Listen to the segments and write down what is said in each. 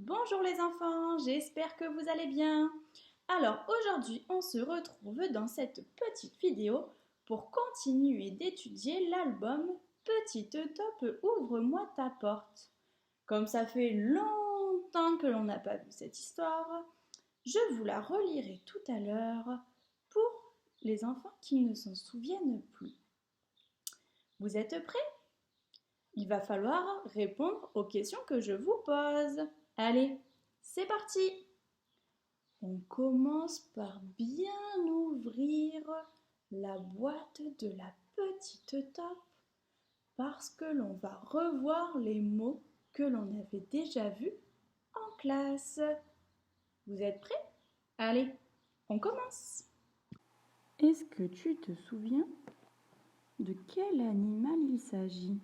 Bonjour les enfants, j'espère que vous allez bien. Alors aujourd'hui, on se retrouve dans cette petite vidéo pour continuer d'étudier l'album Petite Top, ouvre-moi ta porte. Comme ça fait longtemps que l'on n'a pas vu cette histoire, je vous la relirai tout à l'heure pour les enfants qui ne s'en souviennent plus. Vous êtes prêts? Il va falloir répondre aux questions que je vous pose. Allez, c'est parti! On commence par bien ouvrir la boîte de la petite top parce que l'on va revoir les mots que l'on avait déjà vus en classe. Vous êtes prêts? Allez, on commence! Est-ce que tu te souviens de quel animal il s'agit?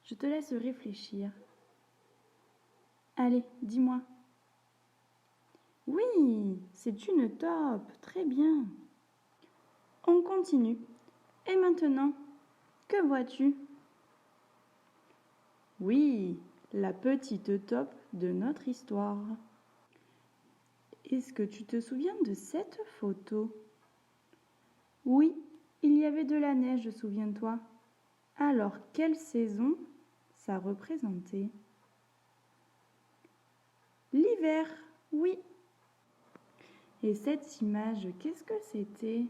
Je te laisse réfléchir. Allez, dis-moi. Oui, c'est une taupe, très bien. On continue. Et maintenant, que vois-tu? Oui, la petite taupe de notre histoire. Est-ce que tu te souviens de cette photo? Oui, il y avait de la neige, souviens-toi. Alors, quelle saison ça représentait? L'hiver, oui. Et cette image, qu'est-ce que c'était?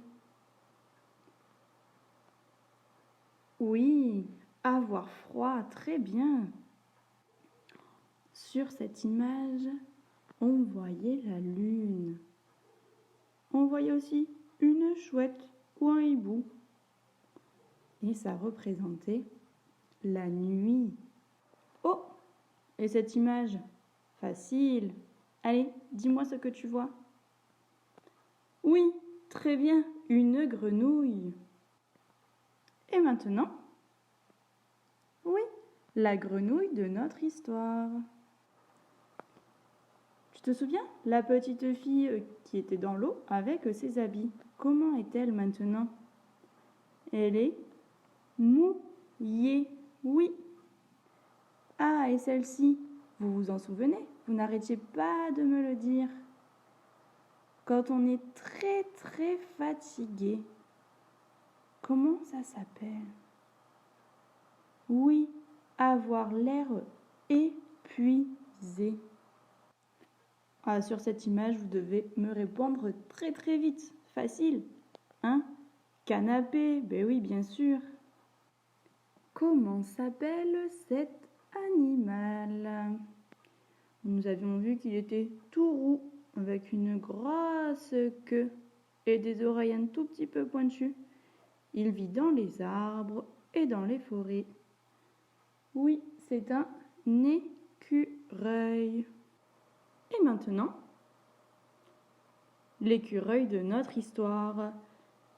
Oui, avoir froid, très bien. Sur cette image, on voyait la lune. On voyait aussi une chouette ou un hibou. Et ça représentait la nuit. Oh, et cette image? Facile. Allez, dis-moi ce que tu vois. Oui, très bien, une grenouille. Et maintenant? Oui, la grenouille de notre histoire. Tu te souviens? La petite fille qui était dans l'eau avec ses habits. Comment est-elle maintenant? Elle est mouillée. Oui. Ah, et celle-ci, vous vous en souvenez? Vous n'arrêtiez pas de me le dire. Quand on est très très fatigué, comment ça s'appelle? Oui, avoir l'air épuisé. Ah, sur cette image, vous devez me répondre très très vite. Facile. Hein? Canapé, ben oui, bien sûr. Comment s'appelle cet animal? Nous avions vu qu'il était tout roux, avec une grosse queue et des oreilles un tout petit peu pointues. Il vit dans les arbres et dans les forêts. Oui, c'est un écureuil. Et maintenant, l'écureuil de notre histoire.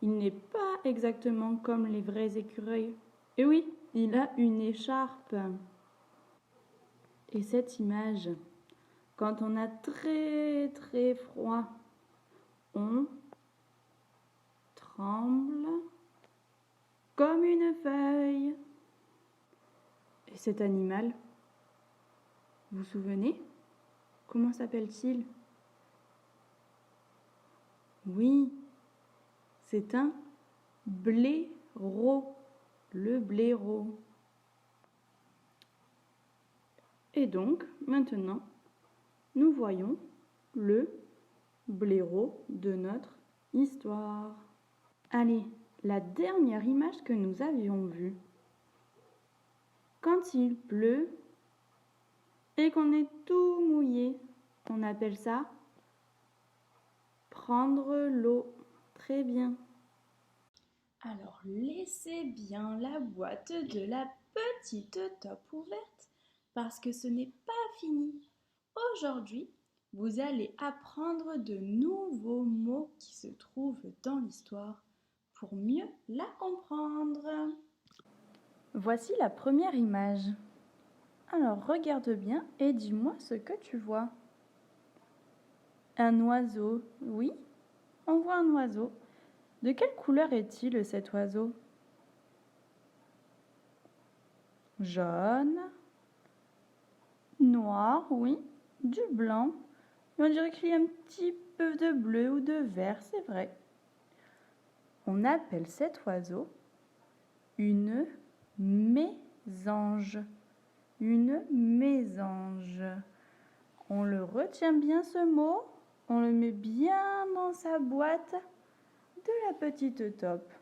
Il n'est pas exactement comme les vrais écureuils. Et oui, il a une écharpe. Et cette image, quand on a très très froid, on tremble comme une feuille. Et cet animal, vous vous souvenez? Comment s'appelle-t-il? Oui, c'est un blaireau, le blaireau. Et donc, maintenant, nous voyons le blaireau de notre histoire. Allez, la dernière image que nous avions vue. Quand il pleut et qu'on est tout mouillé, on appelle ça prendre l'eau. Très bien. Alors, laissez bien la boîte de la petite top ouverte parce que ce n'est pas fini. Aujourd'hui, vous allez apprendre de nouveaux mots qui se trouvent dans l'histoire pour mieux la comprendre. Voici la première image. Alors, regarde bien et dis-moi ce que tu vois. Un oiseau, oui, on voit un oiseau. De quelle couleur est-il cet oiseau? Jaune, noir, oui. du blanc, et on dirait qu'il y a un petit peu de bleu ou de vert, c'est vrai. On appelle cet oiseau une mésange. Une mésange. On le retient bien ce mot, on le met bien dans sa boîte de la petite taupe.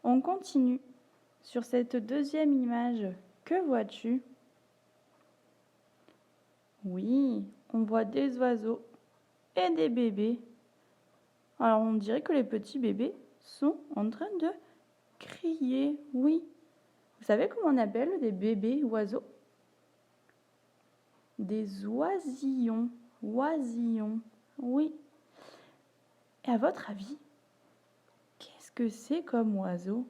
On continue sur cette deuxième image. Que vois-tu? Oui, on voit des oiseaux et des bébés. Alors on dirait que les petits bébés sont en train de crier. Oui. Vous savez comment on appelle des bébés oiseaux? Des oisillons. Oisillons. Oui. Et à votre avis, qu'est-ce que c'est comme oiseau?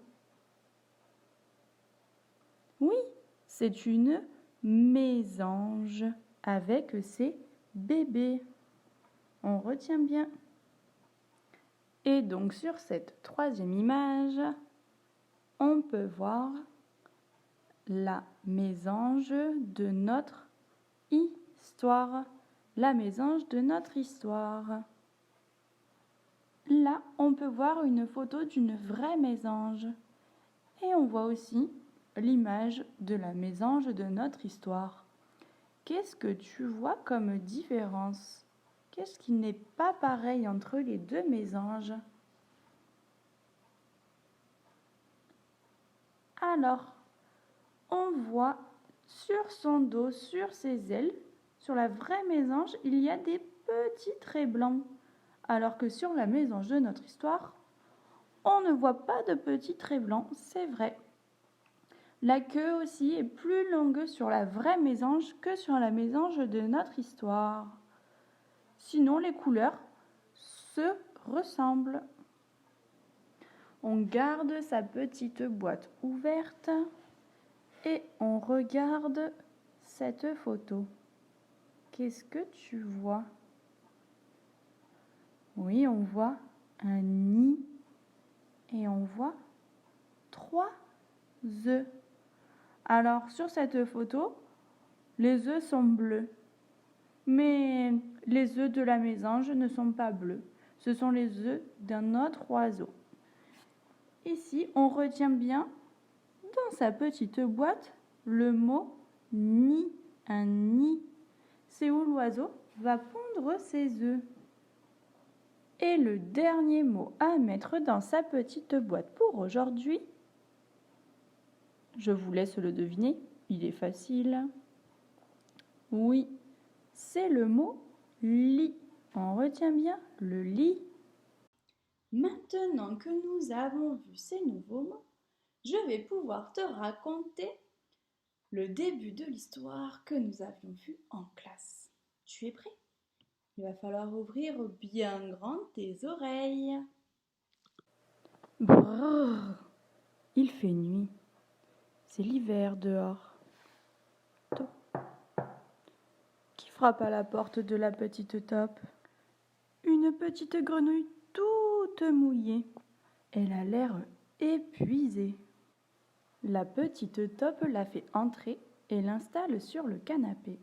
Oui, c'est une mésange avec ses bébés. On retient bien. Et donc sur cette troisième image, on peut voir la mésange de notre histoire. La mésange de notre histoire. Là, on peut voir une photo d'une vraie mésange. Et on voit aussi l'image de la mésange de notre histoire. Qu'est-ce que tu vois comme différence? Qu'est-ce qui n'est pas pareil entre les deux mésanges? Alors, on voit sur son dos, sur ses ailes, sur la vraie mésange, il y a des petits traits blancs. Alors que sur la mésange de notre histoire, on ne voit pas de petits traits blancs, c'est vrai. La queue aussi est plus longue sur la vraie mésange que sur la mésange de notre histoire. Sinon, les couleurs se ressemblent. On garde sa petite boîte ouverte et on regarde cette photo. Qu'est-ce que tu vois? Oui, on voit un nid et on voit 3 œufs. Alors, sur cette photo, les œufs sont bleus. Mais les œufs de la mésange ne sont pas bleus. Ce sont les œufs d'un autre oiseau. Ici, on retient bien dans sa petite boîte le mot nid. Un nid. C'est où l'oiseau va pondre ses œufs. Et le dernier mot à mettre dans sa petite boîte pour aujourd'hui, je vous laisse le deviner, il est facile. Oui, c'est le mot lit. On retient bien le lit. Maintenant que nous avons vu ces nouveaux mots, je vais pouvoir te raconter le début de l'histoire que nous avions vue en classe. Tu es prêt? Il va falloir ouvrir bien grand tes oreilles. Brrr, il fait nuit. C'est l'hiver dehors. Qui frappe à la porte de la petite taupe? Une petite grenouille toute mouillée. Elle a l'air épuisée. La petite taupe la fait entrer et l'installe sur le canapé.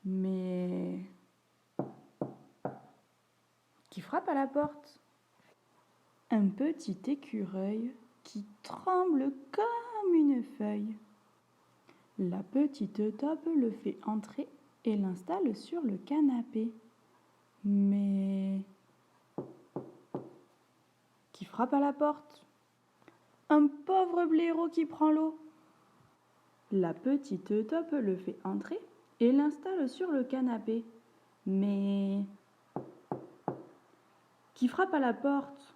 Mais qui frappe à la porte? Un petit écureuil qui tremble comme une feuille. La petite taupe le fait entrer et l'installe sur le canapé. Mais qui frappe à la porte? Un pauvre blaireau qui prend l'eau. La petite taupe le fait entrer et l'installe sur le canapé. Mais qui frappe à la porte?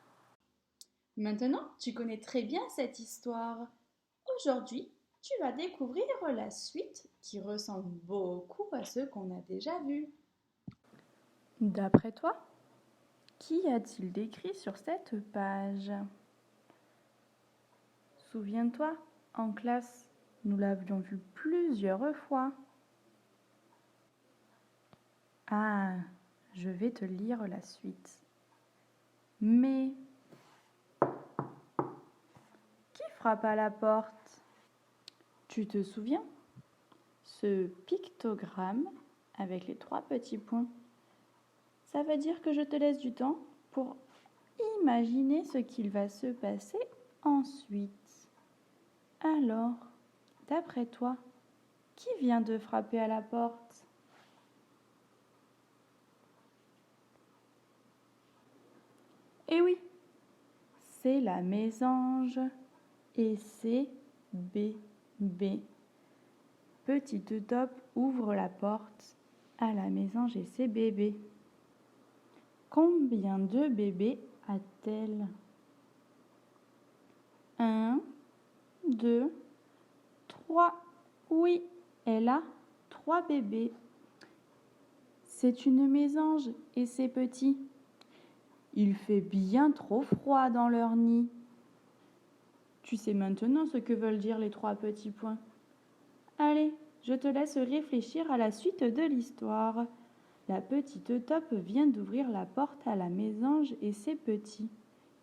Maintenant, tu connais très bien cette histoire. Aujourd'hui, tu vas découvrir la suite qui ressemble beaucoup à ce qu'on a déjà vu. D'après toi, qui a-t-il décrit sur cette page? Souviens-toi, en classe, nous l'avions vu plusieurs fois. Ah, je vais te lire la suite. Mais qui frappe à la porte? Tu te souviens? ce pictogramme avec les 3 petits points, ça veut dire que je te laisse du temps pour imaginer ce qu'il va se passer ensuite. Alors, d'après toi, qui vient de frapper à la porte? Eh oui, c'est la mésange et c'est bébé. Petite Top ouvre la porte à la mésange et ses bébés. Combien de bébés a-t-elle? 1, 2, 3. Oui, elle a 3 bébés. C'est une mésange et ses petits. Il fait bien trop froid dans leur nid. Tu sais maintenant ce que veulent dire les 3 petits points. Allez, je te laisse réfléchir à la suite de l'histoire. La petite Top vient d'ouvrir la porte à la mésange et ses petits.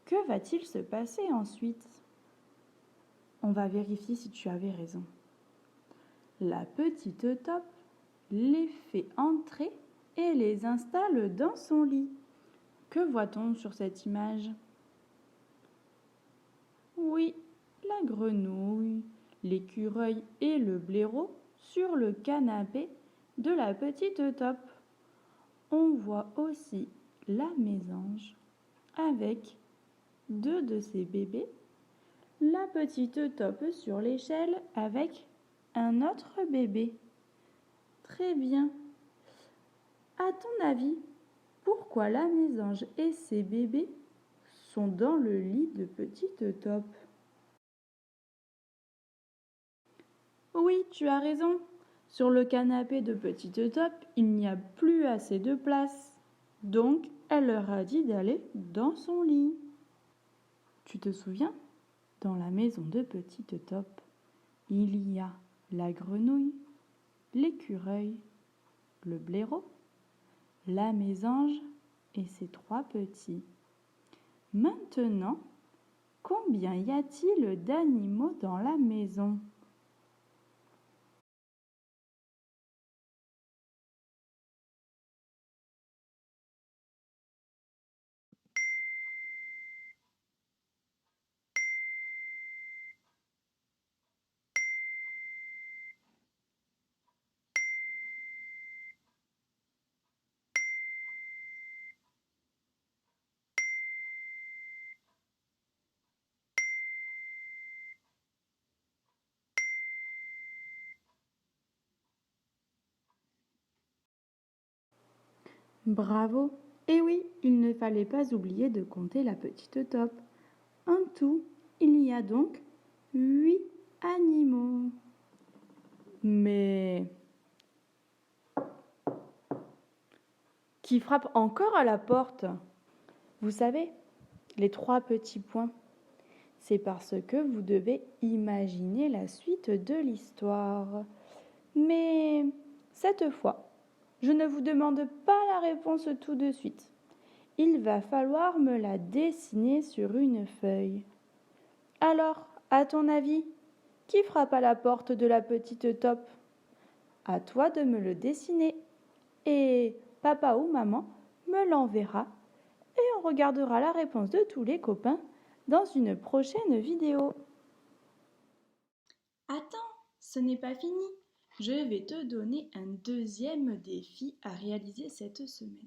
Que va-t-il se passer ensuite? On va vérifier si tu avais raison. La petite Top les fait entrer et les installe dans son lit. Que voit-on sur cette image? Oui, la grenouille, l'écureuil et le blaireau sur le canapé de la petite Top. On voit aussi la mésange avec 2 de ses bébés, la petite Top sur l'échelle avec un autre bébé. Très bien. À ton avis, pourquoi la mésange et ses bébés sont dans le lit de petite Top? Oui, tu as raison. Sur le canapé de petite Top, il n'y a plus assez de place. Donc, elle leur a dit d'aller dans son lit. Tu te souviens? Dans la maison de petite Top, il y a la grenouille, l'écureuil, le blaireau, la mésange et ses 3 petits. Maintenant, combien y a-t-il d'animaux dans la maison? Bravo! Et oui, il ne fallait pas oublier de compter la petite Top. En tout, il y a donc 8 animaux. Mais qui frappe encore à la porte? Vous savez, les 3 petits points, c'est parce que vous devez imaginer la suite de l'histoire. Mais cette fois, je ne vous demande pas la réponse tout de suite. Il va falloir me la dessiner sur une feuille. Alors, à ton avis, qui frappe à la porte de la petite Top? À toi de me le dessiner. Et papa ou maman me l'enverra et on regardera la réponse de tous les copains dans une prochaine vidéo. Attends, ce n'est pas fini. Je vais te donner un deuxième défi à réaliser cette semaine.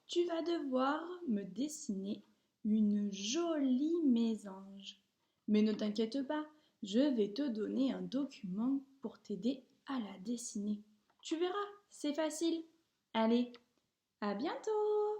Tu vas devoir me dessiner une jolie mésange. Mais ne t'inquiète pas, je vais te donner un document pour t'aider à la dessiner. Tu verras, c'est facile. Allez, à bientôt!